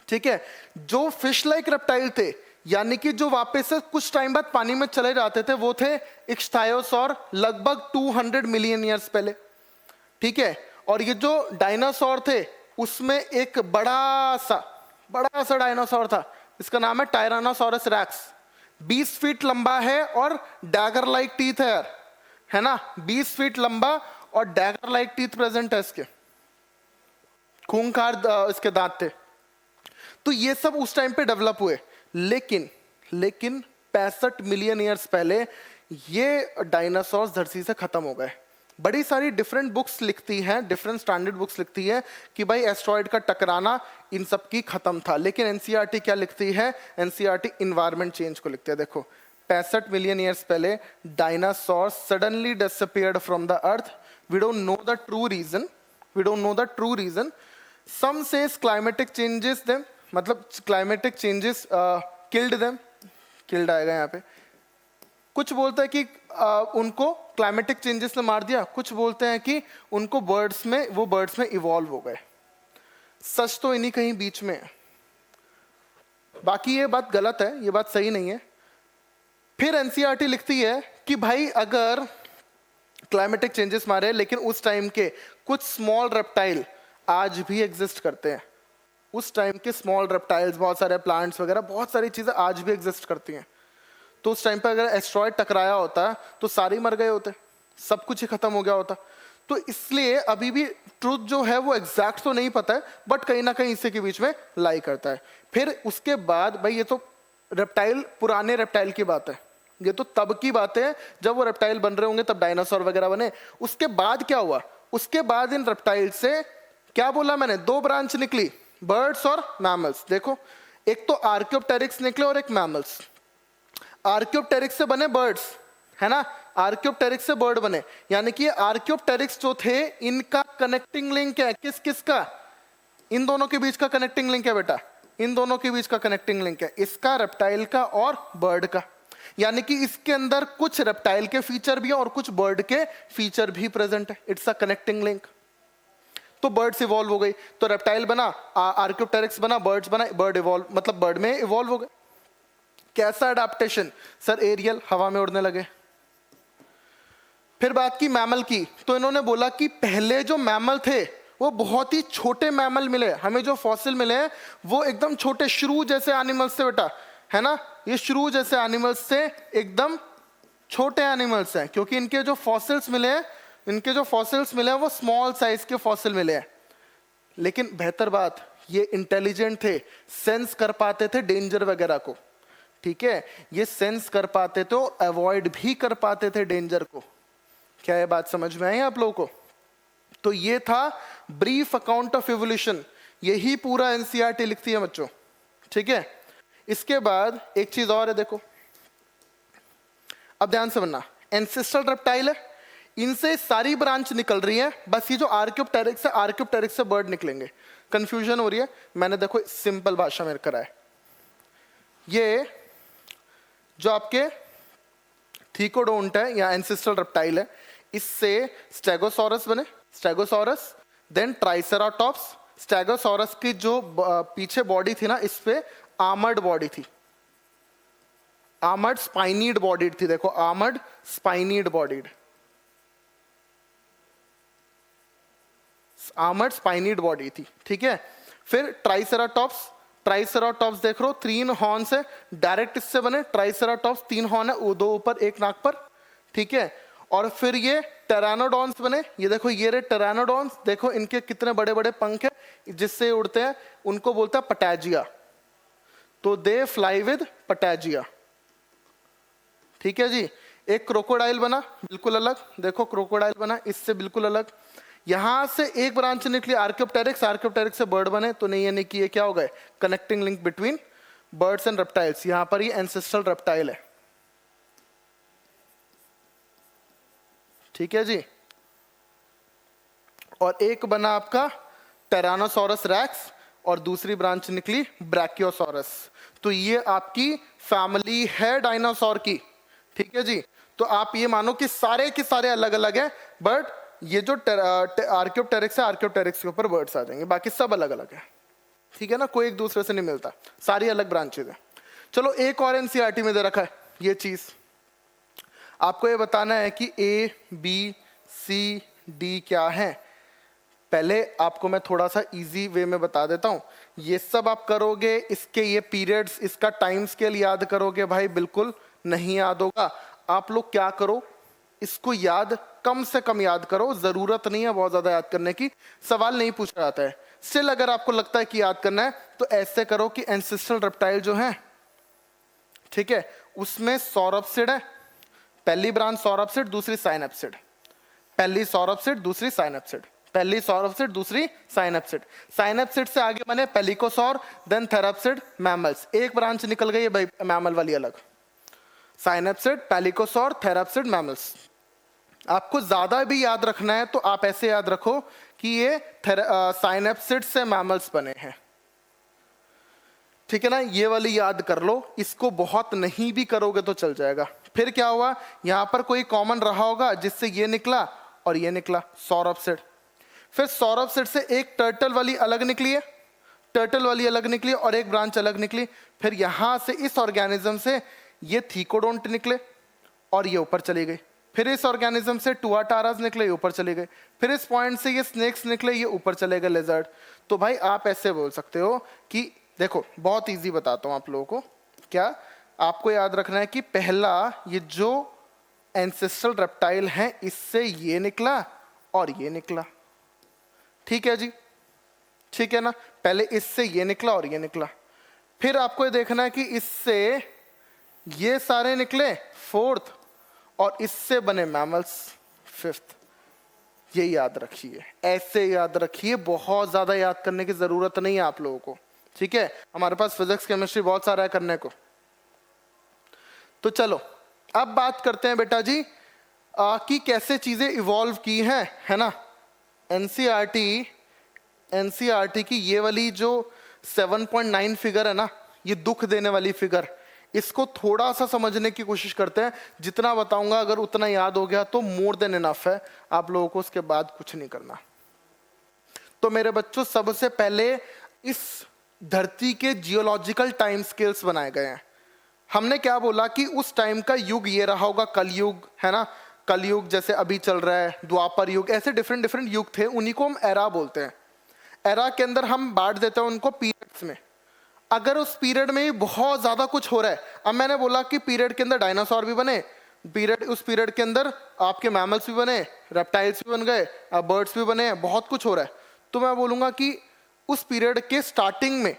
ठीक है। जो फिश लाइक रेप्टाइल थे यानी कि जो वापस से कुछ टाइम बाद पानी में चले जाते थे, वो थे इक्स्टायोसॉर, लगभग 200 मिलियन ईयर्स पहले, ठीक है। और ये जो डायनासोर थे उसमें एक बड़ा सा डायनासोर था, इसका नाम है टायरानोसोरस रैक्स। 20 फीट लंबा है और डैगर लाइक टीथ है यार, है ना, 20 फीट लंबा और डैगर लाइक टीथ प्रेजेंट है इसके, खूंखार इसके दांत थे। तो ये सब उस टाइम पे डेवलप हुए, लेकिन 65 मिलियन ईयर्स पहले ये डायनासोर्स धरती से खत्म हो गए। बड़ी सारी डिफरेंट बुक्स लिखती हैं, डिफरेंट स्टैंडर्ड बुक्स लिखती है कि भाई एस्ट्रॉइड का टकराना इन सब की खत्म था, लेकिन एनसीईआरटी क्या लिखती है? एनसीईआरटी इन्वायरमेंट चेंज को लिखते हैं। देखो 65 मिलियन ईयर्स पहले dinosaur suddenly disappeared from the earth. We don't know the true reason. Some says climatic changes them, मतलब climatic changes killed them. Killed आएगा यहाँ पे. कुछ बोलते हैं कि उनको क्लाइमेटिक चेंजेस ने मार दिया, कुछ बोलते हैं कि उनको बर्ड्स में इवॉल्व हो गए. सच तो इन्हीं कहीं बीच में है. बाकी ये बात गलत है, ये बात सही नहीं है. फिर एनसीईआरटी लिखती है कि भाई अगर क्लाइमेटिक चेंजेस मारे, लेकिन उस टाइम के कुछ स्मॉल रेप्टाइल आज भी एग्जिस्ट करते हैं. उस टाइम के स्मॉल रेप्टाइल्स, बहुत सारे प्लांट्स वगैरह, बहुत सारी चीजें आज भी एग्जिस्ट करती हैं. तो उस टाइम पे अगर एस्ट्रॉयड टकराया होता तो सारे मर गए होते, सब कुछ ही खत्म हो गया होता. तो इसलिए अभी भी ट्रूथ जो है वो एग्जैक्ट तो नहीं पता है, बट कहीं ना कहीं इसी के बीच में लाई करता है. फिर उसके बाद भाई ये तो रेप्टाइल, पुराने रेप्टाइल की बात है, ये तो तब की बात है जब वो रेप्टाइल बन रहे होंगे, तब डायनासोर वगैरह बने. उसके बाद क्या हुआ? उसके बाद इन रेप्टाइल से क्या बोला मैंने, दो ब्रांच निकली, बर्ड्स और मैमल्स. देखो, एक तो आर्कियोप्टेरिक्स निकले और एक मैमल्स. आर्कियोप्टेरिक्स से बने बर्ड्स, है ना, आर्कियोप्टेरिक्स से बर्ड बने. यानी कि आर्कियोप्टेरिक्स जो थे, इनका कनेक्टिंग लिंक है किस किस का? इन दोनों के बीच का कनेक्टिंग लिंक है बेटा, इन दोनों के बीच का कनेक्टिंग लिंक है, इसका, रेप्टाइल का और बर्ड का. यानी कि इसके अंदर कुछ रेप्टाइल के फीचर भी है और कुछ बर्ड के फीचर भी प्रेजेंट है. It's a connecting link. तो बर्ड्स इवॉल्व हो गई, तो रेप्टाइल बना, आर्कियोप्टेरिक्स बना, बर्ड्स बना, बर्ड इवॉल्व, मतलब बर्ड में इवॉल्व हो गए. कैसा अडेप्टेशन? सर एरियल, हवा में उड़ने लगे. फिर बात की मैमल की, तो इन्होंने बोला कि पहले जो मैमल थे वो बहुत ही छोटे मैमल मिले. हमें जो फॉसिल मिले हैं वो एकदम छोटे, श्रू जैसे एनिमल्स से बेटा, है ना, ये श्रू जैसे एनिमल्स से एकदम छोटे एनिमल्स हैं, क्योंकि इनके जो फॉसिल्स मिले हैं वो स्मॉल साइज के फॉसिल मिले हैं. लेकिन बेहतर बात, ये इंटेलिजेंट थे, सेंस कर पाते थे डेंजर वगैरह को. ठीक है, ये सेंस कर पाते थे और अवॉइड भी कर पाते थे डेंजर को. क्या ये बात समझ में आई आप लोगों को? तो ये था ब्रीफ अकाउंट ऑफ इवोल्यूशन. यही पूरा एनसीईआरटी लिखती है बच्चों. ठीक है, इसके बाद एक चीज और है, देखो, अब ध्यान से बनना. एंसेस्ट्रल रेप्टाइल है, इनसे सारी ब्रांच निकल रही है, बस ये जो आर्कियोप्टेरिक्स से बर्ड निकलेंगे. कंफ्यूजन हो रही है, मैंने देखो सिंपल भाषा में कराया. ये जो आपके थीकोडोंट है या एंसेस्ट्रल रेप्टाइल है, इससे स्टेगोसॉरस बने, स्टेगोसॉरस, देन ट्राइसेराटॉप्स. स्टेगोसॉरस की जो पीछे बॉडी थी ना, इस पे आर्मर्ड बॉडी थी, आर्मर्ड स्पाइनीड बॉडीड थी. देखो, आर्मर्ड स्पाइनीड बॉडीड, आर्मर्ड स्पाइनीड बॉडी थी. ठीक है, फिर ट्राइसेराटॉप्स देख रहे हो, 3 हॉर्न्स है, डायरेक्ट इससे बने. ट्राइसेराटॉप्स 3 हॉर्न है, 2 ऊपर 1 नाक पर. ठीक है, और फिर ये टेरानोडॉन्स बने. ये देखो, ये रे टेरानोडॉन्स, देखो इनके कितने बड़े बड़े पंख है जिससे उड़ते हैं, उनको बोलता है पटैजिया. तो दे फ्लाई विद पटैजिया. ठीक है जी. एक क्रोकोडाइल बना, बिल्कुल अलग. देखो क्रोकोडाइल बना, इससे बिल्कुल अलग. यहां से एक ब्रांच निकली आर्कियोप्टेरिक्स से बर्ड बने. तो नहीं, यानी कि ये क्या हो गए, connecting link between birds and reptiles. यहां पर ये एंसेस्ट्रल रेप्टाइल है. ठीक है जी. और एक बना आपका टेरानोसॉरस रैक्स और दूसरी ब्रांच निकली ब्रैकियोसॉरस. तो ये आपकी फैमिली है डायनासोर की. ठीक है जी. तो आप ये मानो कि सारे के सारे अलग अलग है, बट ये जो आर्कियोप्टेरिक्स है, आर्कियोप्टेरिक्स के ऊपर बर्ड्स आ जाएंगे, बाकी सब अलग अलग है. ठीक है ना, कोई एक दूसरे से नहीं मिलता, सारी अलग ब्रांचेज है. चलो, एक और एनसीईआरटी में दे रखा है ये चीज. आपको ये बताना है कि ए बी सी डी क्या है. पहले आपको मैं थोड़ा सा इजी वे में बता देता हूं. ये सब आप करोगे, इसके ये पीरियड्स, इसका टाइम स्केल याद करोगे, भाई बिल्कुल नहीं याद होगा. आप लोग क्या करो, इसको याद कम से कम याद करो, जरूरत नहीं है बहुत ज्यादा याद करने की, सवाल नहीं पूछा जाता है. स्टिल अगर आपको लगता है कि याद करना है तो ऐसे करो कि एंसेस्ट्रल रेप्टाइल जो है, ठीक है, उसमें सौरप्सिड है, पहली ब्रांच सौरप्सिड, दूसरी साइनेप्सिड. पहली सौरप्सिड, दूसरी साइनेप्सिड, पहली सौरप्सिड, दूसरी साइनेप्सिड. साइनेप्सिड से आगे बने पेलिकोसौर, देन थेराप्सिड, मैमल्स. एक ब्रांच निकल गई है भाई मैमल वाली अलग. साइनेप्सिड, पैलिकोसॉर, थेराप्सिड, मैमल्स। आपको ज्यादा भी याद रखना है तो आप ऐसे याद रखो कि ये साइनेप्सिड से मैमल्स बने हैं, ठीक है ना। ये वाली याद कर लो, इसको बहुत नहीं भी करोगे तो चल जाएगा। फिर क्या हुआ, यहां पर कोई कॉमन रहा होगा जिससे ये निकला और ये निकला, सौरभसिड। फिर सौरभसिड से एक टर्टल वाली अलग निकली है, टर्टल वाली अलग निकली और एक ब्रांच अलग निकली। फिर यहां से इस ऑर्गेनिज्म से ये थीकोडोंट निकले और ये ऊपर चली गई। फिर इस ऑर्गेनिज्म से टुआटारास निकले, ये ऊपर चले गए। फिर इस पॉइंट से ये स्नेक्स निकले, ये ऊपर चले गए, लेजर्ड। तो भाई आप ऐसे बोल सकते हो कि देखो, बहुत इजी बताता हूं आप लोगों को। क्या आपको याद रखना है कि पहला ये जो एंसेस्ट्रल रेप्टाइल है इससे ये निकला और ये निकला, ठीक है जी, ठीक है ना। पहले इससे ये निकला और ये निकला। फिर आपको ये देखना है कि इससे ये सारे निकले, फोर्थ, और इससे बने मैमल्स, फिफ्थ। ये याद रखिए, ऐसे याद रखिए, बहुत ज्यादा याद करने की जरूरत नहीं है आप लोगों को, ठीक है। हमारे पास फिजिक्स केमिस्ट्री बहुत सारा है करने को। तो चलो अब बात करते हैं बेटा जी कि कैसे चीजें इवॉल्व की हैं, है ना। एनसीईआरटी की ये वाली जो 7.9 फिगर है ना, ये दुख देने वाली फिगर, इसको थोड़ा सा समझने की कोशिश करते हैं। जितना बताऊंगा अगर उतना याद हो गया तो मोर देन इनफ है, आप लोगों को उसके बाद कुछ नहीं करना। तो मेरे बच्चों, सबसे पहले इस धरती के जियोलॉजिकल टाइम स्केल्स बनाए गए हैं। हमने क्या बोला कि उस टाइम का युग ये रहा होगा, कलयुग, है ना। कलयुग जैसे अभी चल रहा है, द्वापर युग, ऐसे डिफरेंट डिफरेंट युग थे, उन्हीं को हम एरा बोलते हैं। एरा के अंदर हम बांट देते हैं उनको पीरियड्स में। अगर उस पीरियड में ही बहुत ज्यादा कुछ हो रहा है, अब मैंने बोला कि पीरियड के अंदर डायनासोर भी बने, उस पीरियड के अंदर आपके मैमल्स भी बने, रेप्टाइल्स भी बन गए, बर्ड्स भी बने, बहुत कुछ हो रहा है। तो मैं बोलूंगा कि उस पीरियड के स्टार्टिंग में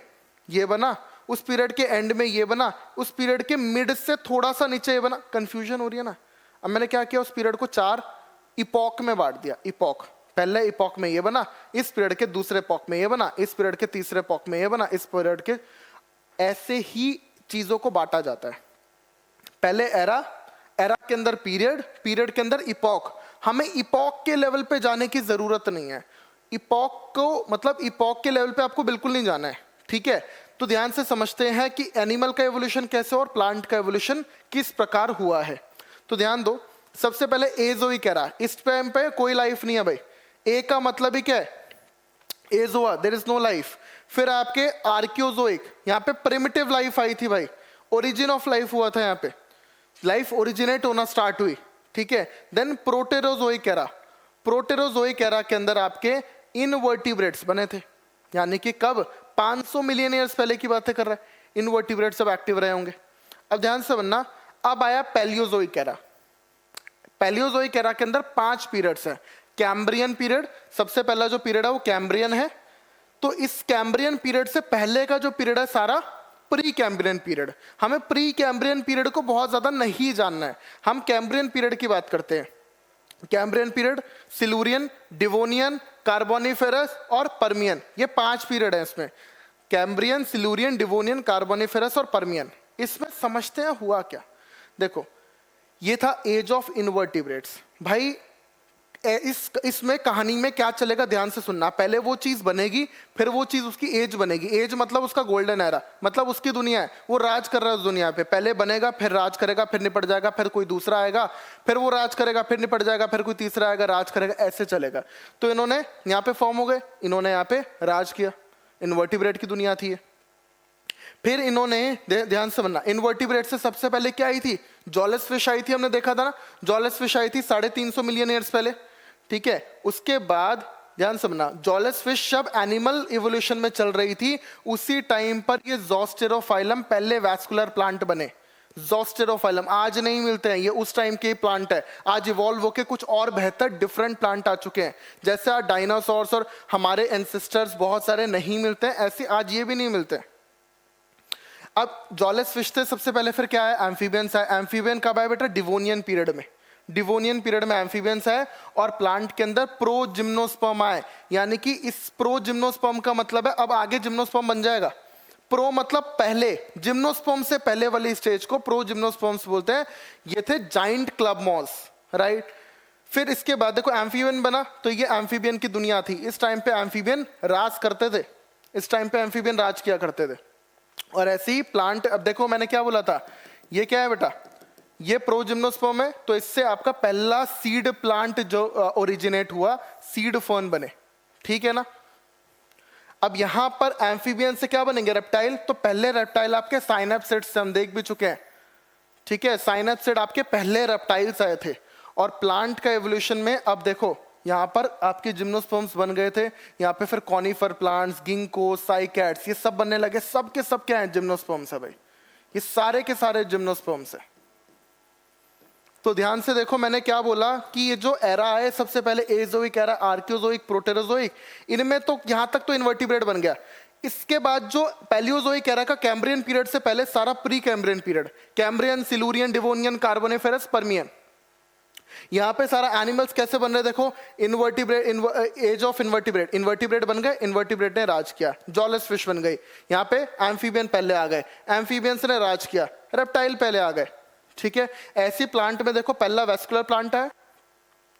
ये बना, उस पीरियड के एंड में ये बना, उस पीरियड के मिड से थोड़ा सा नीचे ये बना। कंफ्यूजन हो रही है ना। अब मैंने क्या किया, उस पीरियड को 4 इपॉक में बांट दिया। इपॉक, पहले इपॉक में ये बना, इस पीरियड के दूसरे इपॉक में ये बना, इस पीरियड के तीसरे इपॉक में ये बना, इस पीरियड के, ऐसे ही चीजों को बांटा जाता है। पहले एरा, एरा के अंदर पीरियड, पीरियड के अंदर इपॉक। हमें इपॉक के लेवल पे जाने की जरूरत नहीं है। इपॉक को मतलब इपॉक के लेवल पे आपको बिल्कुल नहीं जाना है, ठीक है। तो ध्यान से समझते हैं कि एनिमल का एवोल्यूशन कैसे और प्लांट का एवोल्यूशन किस प्रकार हुआ है। तो ध्यान दो, सबसे पहले एजोइक एरा, इस टाइम पे कोई लाइफ नहीं है भाई। ए का मतलब ही क्या है, एजोआ, देयर इज नो लाइफ। फिर आपके आर्कियोजोइक, यहाँ पे प्रिमिटिव लाइफ आई थी भाई, ओरिजिन ऑफ लाइफ हुआ था, यहाँ पे लाइफ ओरिजिनेट होना स्टार्ट हुई, ठीक है। Then Proterozoic era, Proterozoic era के अंदर आपके इनवर्टिब्रेट्स बने थे, यानी कि कब, 500 मिलियन ईयर्स पहले की बातें कर रहे हैं। इनवर्टिब्रेट्स सब एक्टिव रहे होंगे। अब ध्यान से बनना, अब आया पैलियोजोइक एरा। पैलियोजोइक एरा के अंदर 5 पीरियड्स हैं। कैम्ब्रियन पीरियड, सबसे पहला जो पीरियड है वो कैम्ब्रियन है। तो इस कैम्ब्रियन पीरियड से पहले का जो पीरियड है सारा प्री कैम्ब्रियन पीरियड। हमें प्री कैम्ब्रियन पीरियड को बहुत ज्यादा नहीं जानना है, हम कैम्ब्रियन पीरियड की बात करते हैं। Cambrian period, Silurian, Devonian, Carboniferous और पर्मियन, ये 5 पीरियड है इसमें। कैम्ब्रियन, सिलूरियन, डिवोनियन, कार्बोनिफेरस और पर्मियन। इसमें समझते हैं हुआ क्या। देखो, ये था एज ऑफ इनवर्टिब्रेट्स। भाई इसमें कहानी में क्या चलेगा, ध्यान से सुनना। पहले वो चीज बनेगी, फिर वो चीज उसकी एज बनेगी। एज मतलब उसका गोल्डन एरा, मतलब उसकी दुनिया है, वो राज कर रहा है उस दुनिया पे। पहले बनेगा, फिर राज करेगा, फिर निपट जाएगा, फिर कोई दूसरा आएगा, फिर वो राज करेगा, फिर निपट जाएगा, फिर कोई तीसरा आएगा, राज करेगा, ऐसे चलेगा। तो इन्होंने यहाँ पे फॉर्म हो गए, इन्होंने यहाँ पे राज किया, इनवर्टिब्रेट की दुनिया थी। फिर इन्होंने ध्यान से बनना, इनवर्टिब्रेट से सबसे पहले क्या आई थी, जॉलेस फिश आई थी, हमने देखा था ना, जॉलेस फिश आई थी 350 मिलियन ईयर्स पहले, ठीक है। उसके बाद ध्यान समझना, जॉलेस फिश जब एनिमल इवोल्यूशन में चल रही थी उसी टाइम पर ये ज़ोस्टेरोफाइलम पहले वैस्कुलर प्लांट बने। ज़ोस्टेरोफाइलम आज नहीं मिलते हैं, ये उस टाइम के प्लांट है। आज इवॉल्व होके कुछ और बेहतर डिफरेंट प्लांट आ चुके हैं। जैसे आज डायनासोर्स और हमारे एंसेस्टर्स बहुत सारे नहीं मिलते हैं, ऐसे आज ये भी नहीं मिलते। अब जॉलेस फिश से सबसे पहले फिर क्या है, एम्फीबियंस है। एम्फीबियन कब आया बेटा, डिवोनियन पीरियड में। डिवोनियन पीरियड में एम्फीबियंस है और प्लांट के अंदर प्रोजिम्नोस्पर्म आए, यानी कि इस प्रोजिम्नोस्पर्म का मतलब है अब आगे जिम्नोस्पर्म बन जाएगा। प्रो मतलब पहले, जिम्नोस्पर्म से पहले वाली स्टेज को प्रो जिम्नोस्पर्म्स बोलते हैं। ये थे जाइंट क्लब मॉल्स, राइट। फिर इसके बाद देखो एम्फीबियन बना, तो ये एम्फीबियन की दुनिया थी। इस टाइम पे एम्फीबियन राज करते थे, इस टाइम पे एम्फीबियन राज किया करते थे। और ऐसे ही प्लांट, अब देखो मैंने क्या बोला था, ये क्या है बेटा, ये प्रो जिम्नोस्पर्म है, तो इससे आपका पहला सीड प्लांट जो ओरिजिनेट हुआ, सीड फर्न बने, ठीक है ना। अब यहां पर एम्फीबियन से क्या बनेंगे, रेप्टाइल। तो पहले रेप्टाइल आपके साइनेप्सिड्स से हम देख भी चुके हैं, ठीक है। साइनेप्सिड आपके पहले रेप्टाइल्स आए थे। और प्लांट का एवोल्यूशन में अब देखो यहां पर आपके जिम्नोस्पर्म्स बन गए थे, यहां पे फिर कॉनिफर प्लांट्स, गिंको, साइकैड्स, ये सब बनने लगे। सब के सब क्या है, जिम्नोस्पर्म्स है भाई, ये सारे के सारे जिम्नोस्पर्म्स है। तो ध्यान से देखो मैंने क्या बोला कि ये जो एरा है, सबसे पहले एजोइक एरा, आर्कियोजोइक, प्रोटेरोजोइक, इनमें तो यहां तक तो इन्वर्टिब्रेट बन गया। इसके बाद जो पैलियोजोइक एरा का कैम्ब्रियन पीरियड से पहले सारा pre Cambrian period, Cambrian, Silurian, Devonian, Carboniferous, Permian, यहां पे सारा एनिमल्स कैसे बन रहे देखो, invertebrate, age of invertebrate, invertebrate बन गए, इन्वर्टिब्रेट ने राज किया, जॉलेस फिश बन गई। यहां पे एम्फीबियन पहले आ गए, एम्फीबियंस ने राज किया, रेप्टाइल पहले आ गए, ठीक है। ऐसी प्लांट में देखो पहला वेस्कुलर प्लांट है,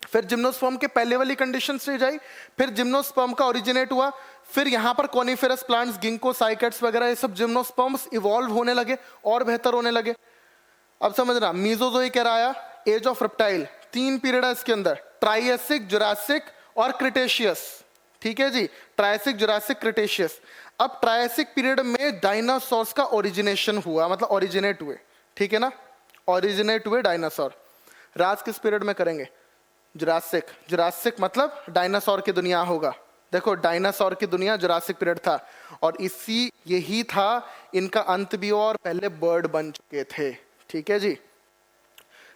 फिर जिम्नोस्पर्म के पहले वाली कंडीशन स्टेज आई, फिर जिम्नोस्पर्म का ओरिजिनेट हुआ, फिर यहां पर कॉनिफेरस प्लांट्स, गिंको, साइकैड्स वगैरह, ये सब जिम्नोस्पर्म्स इवॉल्व होने लगे और बेहतर होने लगे। अब समझना, मीजोजोइक एरा आया, एज ऑफ रेप्टाइल, 3 पीरियड है इसके अंदर, ट्राइएसिक, जुरासिक और क्रिटेशियस, ठीक है जी, ट्राइएसिक, जुरासिक, क्रिटेशियस। अब ट्राइएसिक पीरियड में डायनासोर्स का ओरिजिनेशन हुआ, मतलब ओरिजिनेट हुए, ठीक है ना, ओरिजिनेट हुए डायनासोर। राज किस पीरियड में करेंगे, जुरासिक, जुरासिक मतलब डायनासोर की दुनिया होगा। देखो डायनासोर की दुनिया जुरासिक पीरियड था, और इसी यही था इनका अंत भी हुआ, और पहले बर्ड बन चुके थे, ठीक है जी।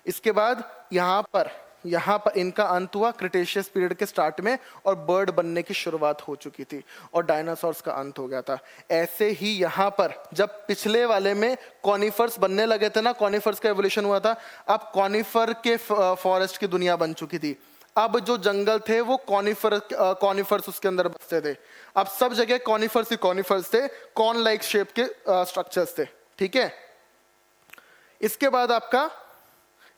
इसके बाद यहाँ पर इनका अंत हुआ क्रिटेशियस पीरियड के स्टार्ट में, और बर्ड बनने की शुरुआत हो चुकी थी, और डायनासोर्स का अंत हो गया था। ऐसे ही यहाँ पर जब पिछले वाले में कॉनिफर्स बनने लगे थे ना, कॉनिफर्स का एवोल्यूशन हुआ था, अब कॉनिफर के फॉरेस्ट की दुनिया बन चुकी थी। अब जो जंगल थे वो कॉनिफर्स उसके अंदर बसते थे। अब सब जगह कॉनिफर्स ही कॉनिफर्स थे, कॉर्न लाइक शेप के स्ट्रक्चर्स थे, ठीक है।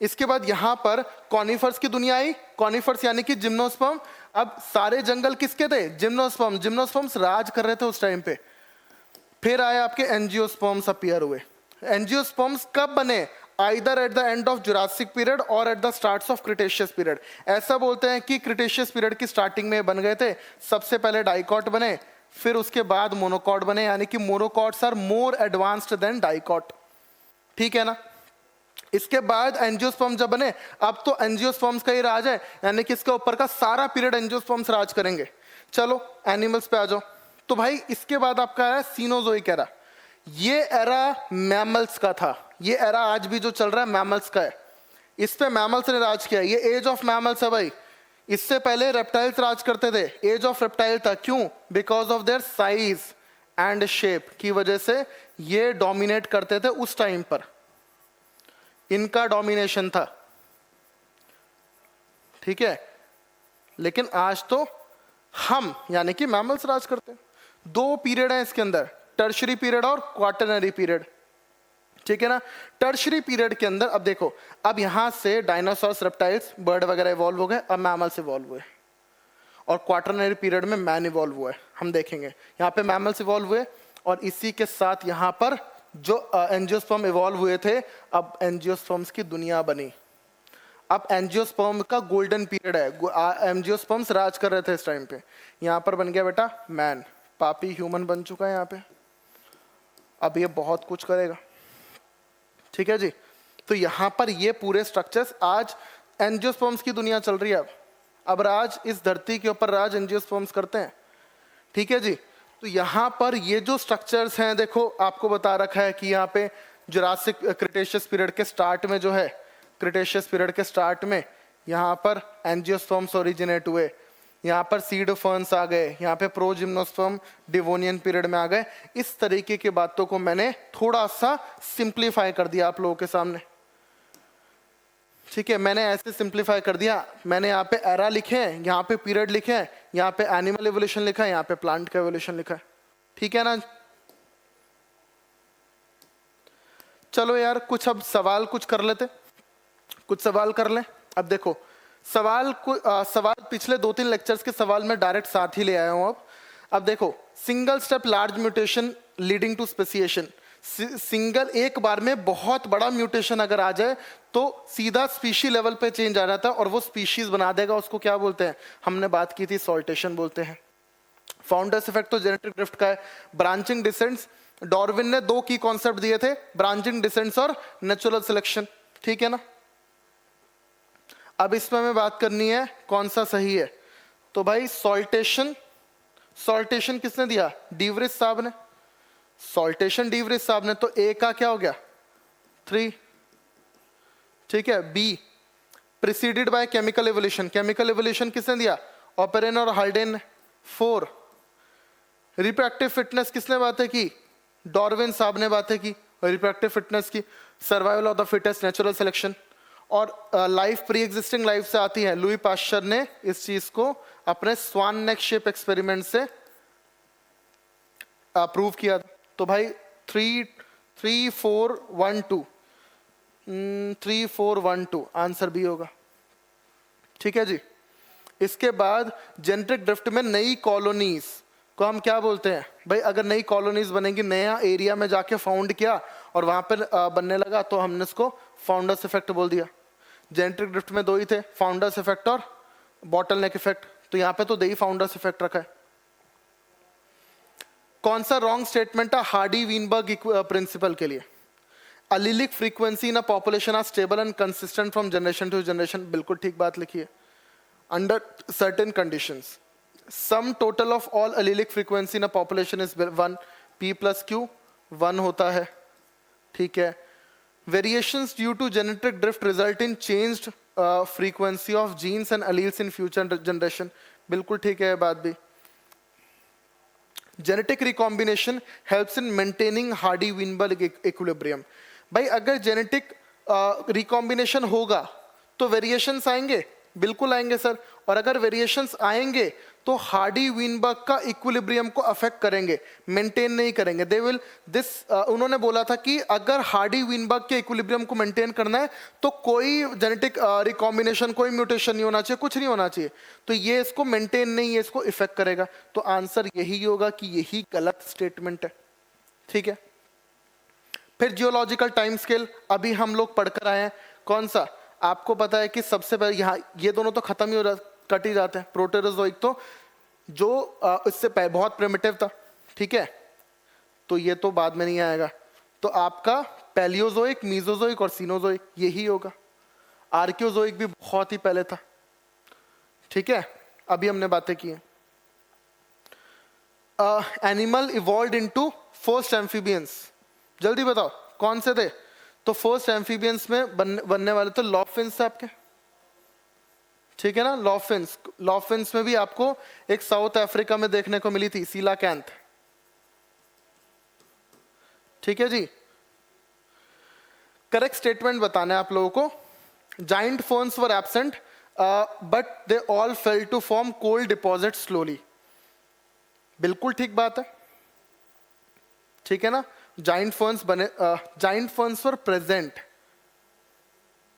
इसके बाद यहां पर कॉनिफर्स की दुनिया आई, कॉनिफर्स यानी कि जिम्नोस्पर्म। अब सारे जंगल किसके थे, जिम्नोस्पर्म, जिम्नोस्पर्म्स राज कर रहे थे उस टाइम पे। फिर आए आपके एंजियोस्पर्म्स अपीयर हुए। एंजियोस्पर्म्स कब बने, either at the end of Jurassic period और at the starts of Cretaceous period. ऐसा बोलते हैं कि क्रिटेशियस पीरियड की स्टार्टिंग में बन गए थे। सबसे पहले डाइकॉट बने, फिर उसके बाद मोनोकॉट बने, यानी कि monocots are more advanced than dicot, ठीक है ना। इसके बाद एंजियोस्पर्म जब बने, अब तो एंजियोस्पर्म्स का ही राज है, यानी कि इसके ऊपर का सारा पीरियड एंजियोस्पर्म्स राज करेंगे। चलो एनिमल्स पे आ जाओ। तो भाई इसके बाद आपका है सीनोजोइक एरा। ये एरा मैमल्स का था, ये एरा आज भी जो चल रहा है मैमल्स का है, इस पे मैमल्स ने राज किया। ये एज ऑफ मैमल्स है भाई। इससे पहले रेप्टाइल्स राज करते थे, एज ऑफ रेप्टाइल था। क्यों, because of their size and shape की वजह से ये डोमिनेट करते थे उस टाइम पर, इनका डोमिनेशन था, ठीक है। लेकिन आज तो हम यानी कि मैमल्स राज करते हैं। 2 पीरियड है इसके अंदर, टर्शरी पीरियड और क्वाटरनरी पीरियड, ठीक है ना। टर्शरी पीरियड के अंदर अब देखो, अब यहां से डायनासोर्स, रेप्टाइल्स, बर्ड वगैरह इवॉल्व हो गए, अब मैमल्स इवॉल्व हुए, और क्वाटरनरी पीरियड में मैन इवॉल्व हुए। हम देखेंगे यहाँ पे मैमल्स इवॉल्व हुए, और इसी के साथ यहाँ पर जो एंजियोस्पर्म इवॉल्व हुए थे, अब एंजियोस्पर्म्स की दुनिया बनी। अब एंजियोस्पर्म का गोल्डन पीरियड है, एंजियोस्पर्म्स राज कर रहे थे इस टाइम पे। यहाँ पर बन गया बेटा मैन, पापी ह्यूमन बन चुका है यहाँ पे। अब ये बहुत कुछ करेगा, ठीक है जी। तो यहाँ पर ये पूरे स्ट्रक्चर्स, आज एंजियोस्पर्म्स की दुनिया चल रही है। अब राज इस धरती के ऊपर राज एंजियोस्पर्म्स करते हैं, ठीक है जी। तो यहाँ पर ये जो स्ट्रक्चर्स हैं, देखो आपको बता रखा है कि यहाँ पे जुरासिक क्रिटेशियस पीरियड के स्टार्ट में जो है, क्रिटेशियस पीरियड के स्टार्ट में यहाँ पर एंजियोस्पर्म्स ओरिजिनेट हुए, यहाँ पर सीड फर्न्स आ गए, यहाँ पे प्रो जिम्नोस्पर्म डिवोनियन पीरियड में आ गए। इस तरीके की बातों को मैंने थोड़ा सा सिंप्लीफाई कर दिया आप लोगों के सामने, ठीक है। मैंने ऐसे सिंप्लीफाई कर दिया, मैंने यहाँ पे एरा लिखे हैं, यहाँ पे पीरियड लिखे हैं, यहाँ पे एनिमल एवोल्यूशन लिखा है, यहाँ पे प्लांट का एवोल्यूशन लिखा है, ठीक है ना। चलो यार कुछ अब सवाल कुछ कर लेते, कुछ सवाल कर लें। अब देखो सवाल पिछले 2-3 लेक्चर्स के सवाल में डायरेक्ट साथ ही ले आया हूं। अब देखो, single step large mutation leading to speciation, single एक बार में बहुत बड़ा म्यूटेशन अगर आ जाए तो सीधा स्पीशी लेवल पे चेंज आ जाता है और वो स्पीशीज बना देगा। उसको क्या बोलते हैं, हमने बात की थी, सॉल्टेशन बोलते हैं। फाउंडर्स इफेक्ट तो जेनेटिक ड्रिफ्ट का है। ब्रांचिंग डिसेंट्स, डार्विन ने 2 की कॉन्सेप्ट दिए थे, ब्रांचिंग डिसेंट्स और नेचुरल सिलेक्शन, ठीक है ना। अब इसमें हमें बात करनी है कौन सा सही है। तो भाई सॉल्टेशन किसने दिया, डीवरिच साहब ने। सॉल्टेशन डीवरिच साहब ने, तो ए का क्या हो गया 3, ठीक है। B preceded by chemical evolution, chemical evolution किसने दिया, ऑपेरेन और हाल्डेन ने। 4 रिप्रोडक्टिव फिटनेस किसने बातें की, डार्विन साहब ने बातें की रिप्रोडक्टिव फिटनेस की। Survival of the fittest, natural selection. और लाइफ प्री एग्जिस्टिंग लाइफ से आती है, लुई पाश्चर ने इस चीज को अपने स्वान नेक शेप एक्सपेरिमेंट से प्रूव किया। तो भाई 3 4 1 2 3 4 1 2 आंसर बी होगा, ठीक है जी। इसके बाद जेनेटिक ड्रिफ्ट में नई कॉलोनीज को हम क्या बोलते हैं भाई, अगर नई कॉलोनीज बनेंगी, नया एरिया में जाके फाउंड किया और वहां पर बनने लगा, तो हमने इसको फाउंडर्स इफेक्ट बोल दिया। जेनेटिक ड्रिफ्ट में 2 ही थे, फाउंडर्स इफेक्ट और बॉटलनेक इफेक्ट, तो यहाँ पे तो दे ही फाउंडर्स इफेक्ट रखा है। कौन सा रॉन्ग स्टेटमेंट है हार्डी वीनबर्ग प्रिंसिपल के लिए, allelic frequency in a population are stable and consistent from generation to generation, बिल्कुल ठीक बात लिखी है। Under certain conditions sum total of all allelic frequency in a population is 1, p + q 1 होता है, ठीक है। Variations due to genetic drift result in changed frequency of genes and alleles in future generation, बिल्कुल ठीक है बात भी। Genetic recombination helps in maintaining Hardy Weinberg equilibrium, भाई अगर जेनेटिक रिकॉम्बिनेशन होगा तो वेरिएशंस आएंगे, बिल्कुल आएंगे सर। और अगर वेरिएशंस आएंगे तो हार्डी वीनबर्ग का इक्विलिब्रियम को अफेक्ट करेंगे, मेंटेन नहीं करेंगे। दे विल दिस उन्होंने बोला था कि अगर हार्डी वीनबर्ग के इक्विलिब्रियम को मेंटेन करना है तो कोई जेनेटिक रिकॉम्बिनेशन, कोई म्यूटेशन नहीं होना चाहिए, कुछ नहीं होना चाहिए। तो ये इसको मेंटेन नहीं, ये इसको इफेक्ट करेगा। तो आंसर यही होगा कि यही गलत स्टेटमेंट है, ठीक है। फिर जियोलॉजिकल टाइम स्केल अभी हम लोग पढ़कर आए हैं, कौन सा, आपको पता है कि सबसे पहले यहाँ ये दोनों तो खत्म ही हो कट ही जाते हैं। प्रोटेरोजोइक तो जो इससे बहुत प्रिमिटिव था, ठीक है, तो ये तो बाद में नहीं आएगा। तो आपका पैलियोजोइक, मीजोजोइक और सीनोजोइक यही होगा। आर्कियोजोइक भी बहुत ही पहले था, ठीक है, अभी हमने बातें की हैं। Animal evolved into first amphibians, जल्दी बताओ कौन से थे। तो फर्स्ट एम्फीबियंस में बनने वाले तो लॉफिन्स थे आपके, ठीक है ना। लॉफिन्स में भी आपको एक साउथ अफ्रीका में देखने को मिली थी, सीलाकैंथ, ठीक है जी। करेक्ट स्टेटमेंट बताना है आप लोगों को। Giant ferns were absent but they all fell to form coal deposit slowly, बिल्कुल ठीक बात है, ठीक है ना। जाइंट फर्न्स वर प्रेजेंट,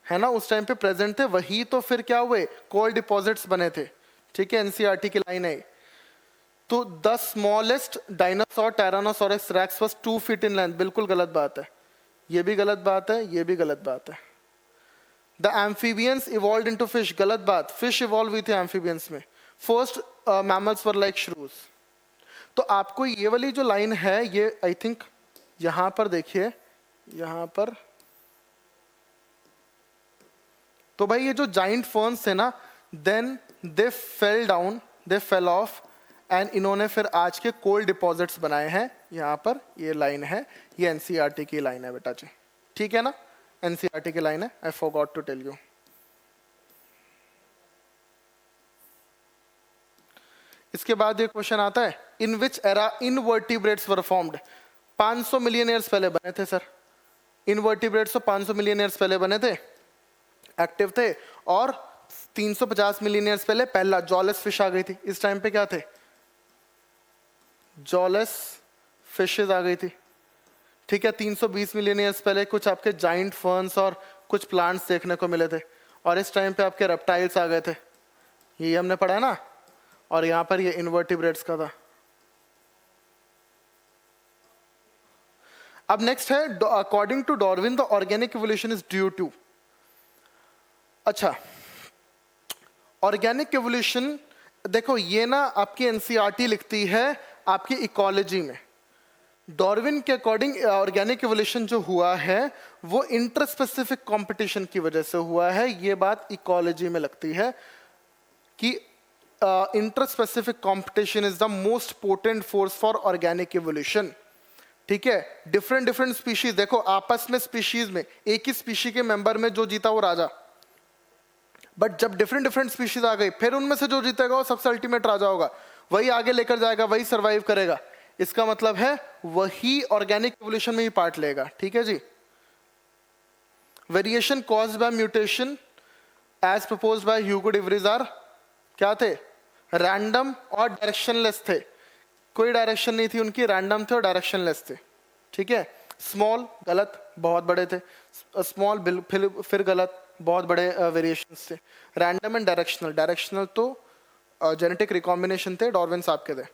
है ना, उस टाइम पे प्रेजेंट थे, वही तो फिर क्या हुए, कोल्ड डिपॉजिट्स बने थे, ठीक है। एनसीईआरटी की लाइन है। तो the smallest dinosaur Tyrannosaurus rex was 2 feet in length, बिल्कुल गलत बात है, ये भी गलत बात है, ये भी गलत बात है। The amphibians evolved into fish, गलत बात, फिश इवॉल्व हुई थी एम्फीबियंस में। First mammals were like श्रूज। तो आपको ये वाली जो लाइन है, ये आई थिंक यहां पर देखिए, यहां पर, तो भाई ये जो जाइंट फर्न्स थे ना, then they fell down, they fell off, and इन्होंने फिर आज के कोल्ड डिपॉजिट्स बनाए हैं। यहाँ पर ये लाइन है, ये एनसीईआरटी की लाइन है बेटा जी, ठीक है ना, एनसीईआरटी की लाइन है। I forgot to tell you. इसके बाद ये क्वेश्चन आता है, in which era invertebrates were formed. 500 million years पहले बने थे सर, इनवर्टिब्रेट्स तो 500 मिलियन ईयर्स पहले बने थे, एक्टिव थे। और 350 मिलियन ईयर्स पहले पहला जॉलेस फिश आ गई थी। इस टाइम पे क्या थे, जॉलेस फिशेज आ गई थी, ठीक है, 320 मिलियन ईयर्स पहले कुछ आपके जाइंट फर्न्स और कुछ प्लांट्स देखने को मिले थे, और इस टाइम पे आपके रेप्टाइल्स आ गए थे, ये हमने पढ़ा है ना। और यहाँ पर ये इन्वर्टिब्रेट्स का था। अब नेक्स्ट है, according to Darwin the organic evolution is due to. अच्छा, ऑर्गेनिक इवोल्यूशन देखो, ये ना आपकी एनसीईआरटी लिखती है आपकी इकोलॉजी में। डार्विन के अकॉर्डिंग ऑर्गेनिक इवोल्यूशन जो हुआ है वो इंटरस्पेसिफिक कंपटीशन की वजह से हुआ है। ये बात इकोलॉजी में लगती है कि interspecific competition is the most potent force for organic evolution. ठीक है, डिफरेंट डिफरेंट स्पीशीज, देखो आपस में स्पीशीज में एक ही स्पीशी के मेंबर में जो जीता वो राजा, बट जब डिफरेंट डिफरेंट स्पीशीज आ गई फिर उनमें से जो जीतेगा वो सबसे अल्टीमेट राजा होगा, वही आगे लेकर जाएगा, वही सरवाइव करेगा। इसका मतलब है वही ऑर्गेनिक इवोल्यूशन में ही पार्ट लेगा। ठीक है जी। Variation caused by mutation as proposed by Hugo de Vries are क्या थे? रैंडम और डायरेक्शनलेस थे। कोई डायरेक्शन नहीं थी उनकी, रैंडम थे और डायरेक्शनलेस थे। ठीक है। स्मॉल गलत, बहुत बड़े थे। स्मॉल फिर गलत, बहुत बड़े वेरिएशंस थे। रैंडम एंड डायरेक्शनल, डायरेक्शनल तो जेनेटिक रिकॉम्बिनेशन थे, डार्विन साहब के थे।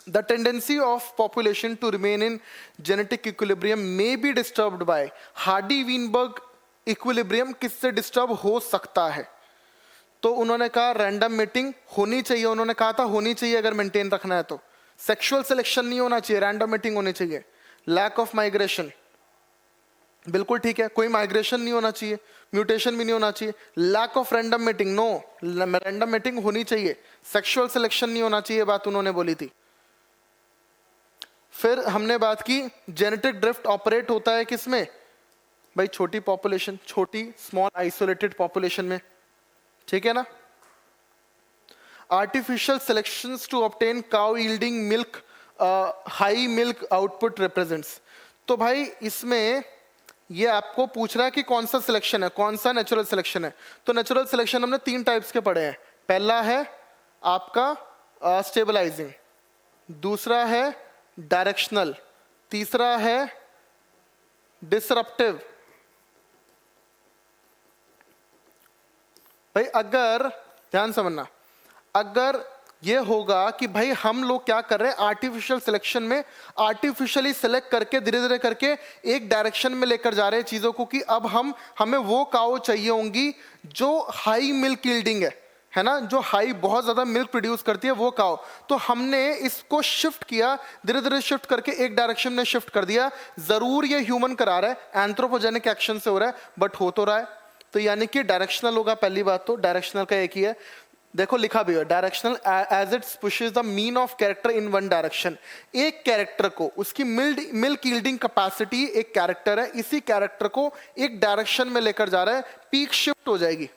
The tendency of population to remain in genetic equilibrium may be disturbed by Hardy-Weinberg equilibrium। किससे डिस्टर्ब हो सकता है? तो उन्होंने कहा रैंडम मेटिंग होनी चाहिए, उन्होंने कहा था होनी चाहिए अगर मेंटेन रखना है तो। सेक्सुअल सिलेक्शन नहीं होना चाहिए, रैंडम मेटिंग होनी चाहिए। लैक ऑफ माइग्रेशन, बिल्कुल ठीक है, कोई माइग्रेशन नहीं होना चाहिए, म्यूटेशन भी नहीं होना चाहिए। Lack of random mating, no, random mating होनी चाहिए। सेक्सुअल सिलेक्शन नहीं होना चाहिए, बात उन्होंने बोली थी। फिर हमने बात की जेनेटिक ड्रिफ्ट ऑपरेट होता है किसमें भाई? छोटी पॉपुलेशन, छोटी स्मॉल आइसोलेटेड पॉपुलेशन में। ठीक है ना। Artificial selections to obtain cow yielding milk high milk output represents. तो भाई इसमें ये आपको पूछ रहा है कि कौन सा सिलेक्शन है, कौन सा नेचुरल सिलेक्शन है। तो नेचुरल सिलेक्शन हमने 3 टाइप्स के पढ़े हैं। पहला है आपका स्टेबलाइजिंग, दूसरा है डायरेक्शनल, तीसरा है डिसरप्टिव। भाई अगर ध्यान समझना, अगर ये होगा कि भाई हम लोग क्या कर रहे हैं आर्टिफिशियल सिलेक्शन में, आर्टिफिशियली सिलेक्ट करके धीरे धीरे करके एक डायरेक्शन में लेकर जा रहे हैं चीजों को कि अब हमें वो काऊ चाहिए होंगी जो हाई मिल्क यील्डिंग है ना, जो हाई बहुत ज्यादा मिल्क प्रोड्यूस करती है वो काऊ। तो हमने इसको शिफ्ट किया, धीरे धीरे शिफ्ट करके एक डायरेक्शन में शिफ्ट कर दिया। जरूर ये ह्यूमन करा रहा है, एंथ्रोपोजेनिक एक्शन से हो रहा है, बट हो तो रहा है। तो यानी कि डायरेक्शनल होगा। पहली बात तो डायरेक्शनल का एक ही है, देखो लिखा भी है directional as it pushes the mean of character in one direction. एक कैरेक्टर को उसकी मिल्क यील्डिंग कैपेसिटी एक कैरेक्टर है, इसी कैरेक्टर को एक डायरेक्शन में लेकर जा रहा है, पीक शिफ्ट हो जाएगी।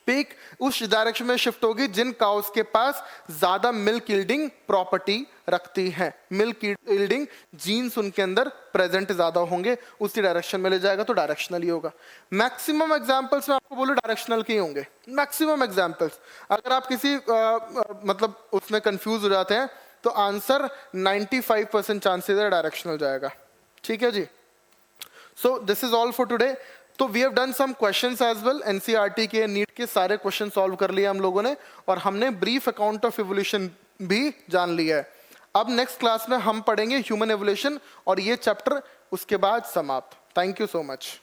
पीक उस डायरेक्शन में शिफ्ट होगी जिन काउस के पास ज्यादा मिल्क यील्डिंग प्रॉपर्टी रखती है, मिल्क यील्डिंग जीन्स उनके अंदर प्रेजेंट ज्यादा होंगे, उसी डायरेक्शन में ले जाएगा, तो डायरेक्शनल ही होगा। मैक्सिमम एग्जांपल्स में आपको बोलूं डायरेक्शनल के ही होंगे, मैक्सिमम एग्जांपल्स। अगर आप किसी मतलब उसमें कंफ्यूज हो जाते हैं तो आंसर 95% चांसेस है डायरेक्शनल जाएगा। ठीक है जी। So this is all for today. तो we have done some questions as well, NCERT के नीट के सारे क्वेश्चन सॉल्व कर लिए हम लोगों ने, और हमने ब्रीफ अकाउंट ऑफ इवोल्यूशन भी जान लिया है। अब नेक्स्ट क्लास में हम पढ़ेंगे ह्यूमन एवोल्यूशन, और ये चैप्टर उसके बाद समाप्त। Thank you so much.